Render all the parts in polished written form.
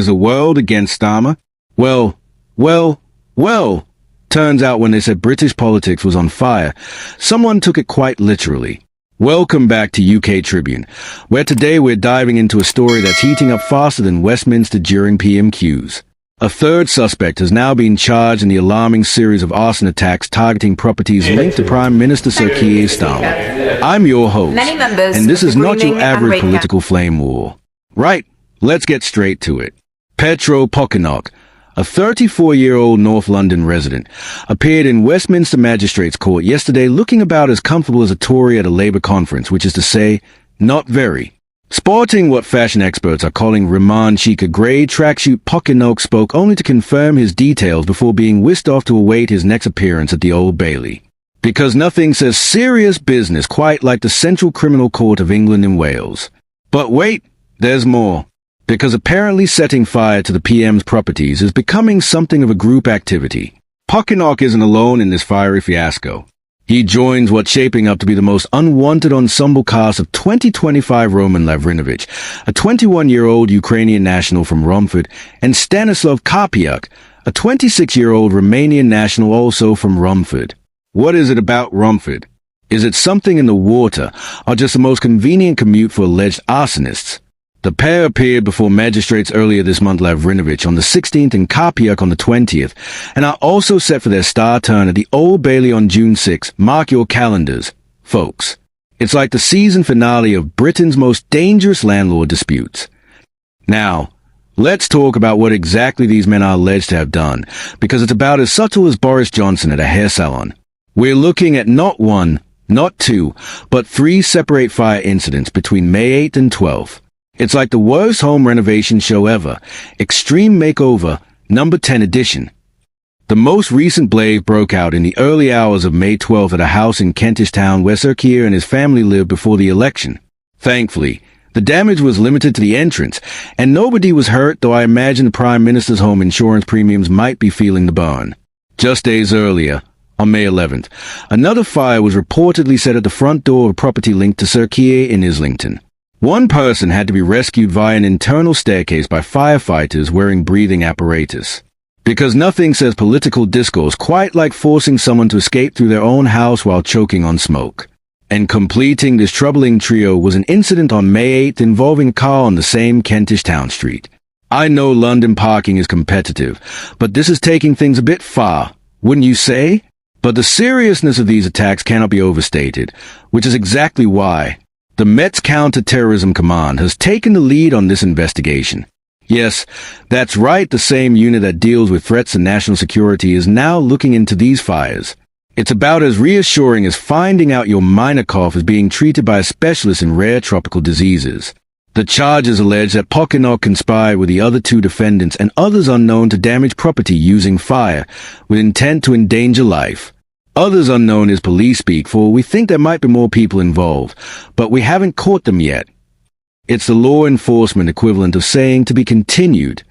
Is the world against Starmer? Well, turns out when they said British politics was on fire, someone took it quite literally. Welcome back to UK Tribune, where today we're diving into a story that's heating up faster than Westminster during PMQs. A third suspect has now been charged in the alarming series of arson attacks targeting properties linked to Prime Minister Sir Keir Starmer. I'm your host, and this is not your average political flame war. Right, let's get straight to it. Petro Pochynok, a 34-year-old North London resident, appeared in Westminster Magistrates Court yesterday looking about as comfortable as a Tory at a Labour conference, which is to say, not very. Sporting what fashion experts are calling Roman chic, a grey tracksuit, Pochynok spoke only to confirm his details before being whisked off to await his next appearance at the Old Bailey. Because nothing says serious business quite like the Central Criminal Court of England and Wales. But wait, there's more. Because apparently setting fire to the PM's properties is becoming something of a group activity. Pochynok isn't alone in this fiery fiasco. He joins what's shaping up to be the most unwanted ensemble cast of 2025: Roman Lavrynovych, a 21-year-old Ukrainian national from Romford, and Stanislav Karpiuk, a 26-year-old Romanian national also from Romford. What is it about Romford? Is it something in the water, or just the most convenient commute for alleged arsonists? The pair appeared before magistrates earlier this month, Lavrynovych on the 16th and Karpiuk on the 20th, and are also set for their star turn at the Old Bailey on June 6. Mark your calendars, folks. It's like the season finale of Britain's most dangerous landlord disputes. Now, let's talk about what exactly these men are alleged to have done, because it's about as subtle as Boris Johnson at a hair salon. We're looking at not one, not two, but three separate fire incidents between May 8th and 12th. It's like the worst home renovation show ever, Extreme Makeover, number 10 edition. The most recent blaze broke out in the early hours of May 12th at a house in Kentish Town where Sir Keir and his family lived before the election. Thankfully, the damage was limited to the entrance, and nobody was hurt, though I imagine the Prime Minister's home insurance premiums might be feeling the burn. Just days earlier, on May 11th, another fire was reportedly set at the front door of a property linked to Sir Keir in Islington. One person had to be rescued via an internal staircase by firefighters wearing breathing apparatus. Because nothing says political discourse quite like forcing someone to escape through their own house while choking on smoke. And completing this troubling trio was an incident on May 8th involving a car on the same Kentish Town street. I know London parking is competitive, but this is taking things a bit far, wouldn't you say? But the seriousness of these attacks cannot be overstated, which is exactly why the Met's Counter-Terrorism Command has taken the lead on this investigation. Yes, that's right, the same unit that deals with threats to national security is now looking into these fires. It's about as reassuring as finding out your minor cough is being treated by a specialist in rare tropical diseases. The charges allege that Pochynok conspired with the other two defendants and others unknown to damage property using fire, with intent to endanger life. Others unknown is police speak, for we think there might be more people involved, but we haven't caught them yet. It's the law enforcement equivalent of saying to be continued.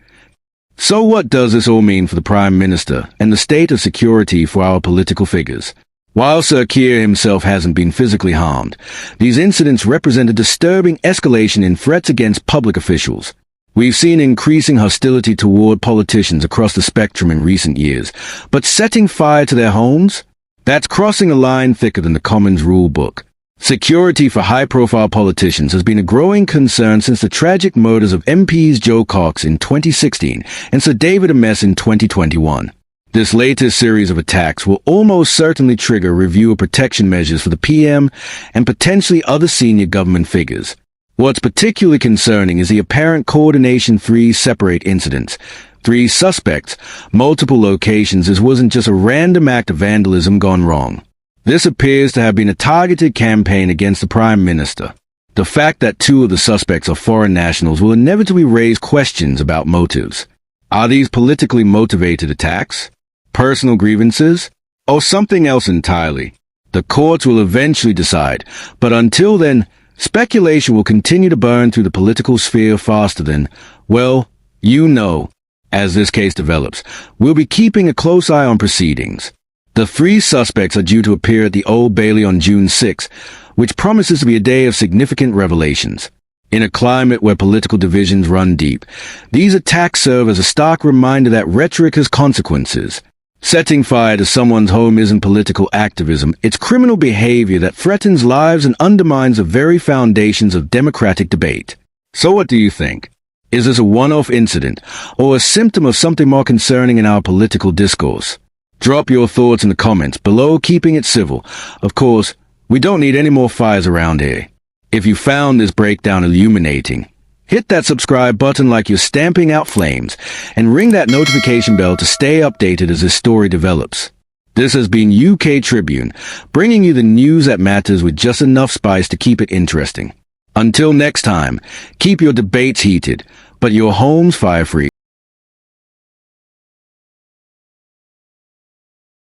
So what does this all mean for the Prime Minister and the state of security for our political figures? While Sir Keir himself hasn't been physically harmed, these incidents represent a disturbing escalation in threats against public officials. We've seen increasing hostility toward politicians across the spectrum in recent years, but setting fire to their homes? That's crossing a line thicker than the Commons rule book. Security for high-profile politicians has been a growing concern since the tragic murders of MPs Joe Cox in 2016 and Sir David Amess in 2021. This latest series of attacks will almost certainly trigger a review of protection measures for the PM and potentially other senior government figures. What's particularly concerning is the apparent coordination: three separate incidents, three suspects, multiple locations. This wasn't just a random act of vandalism gone wrong. This appears to have been a targeted campaign against the Prime Minister. The fact that two of the suspects are foreign nationals will inevitably raise questions about motives. Are these politically motivated attacks? Personal grievances? Or something else entirely? The courts will eventually decide, but until then, speculation will continue to burn through the political sphere faster than, well, you know. As this case develops, we'll be keeping a close eye on proceedings. The three suspects are due to appear at the Old Bailey on June 6, which promises to be a day of significant revelations. In a climate where political divisions run deep, these attacks serve as a stark reminder that rhetoric has consequences. Setting fire to someone's home isn't political activism, it's criminal behavior that threatens lives and undermines the very foundations of democratic debate. So what do you think? Is this a one-off incident, or a symptom of something more concerning in our political discourse? Drop your thoughts in the comments below, keeping it civil. Of course, we don't need any more fires around here. If you found this breakdown illuminating, hit that subscribe button like you're stamping out flames, and ring that notification bell to stay updated as this story develops. This has been UK Tribune, bringing you the news that matters with just enough spice to keep it interesting. Until next time, keep your debates heated, but your homes fire-free.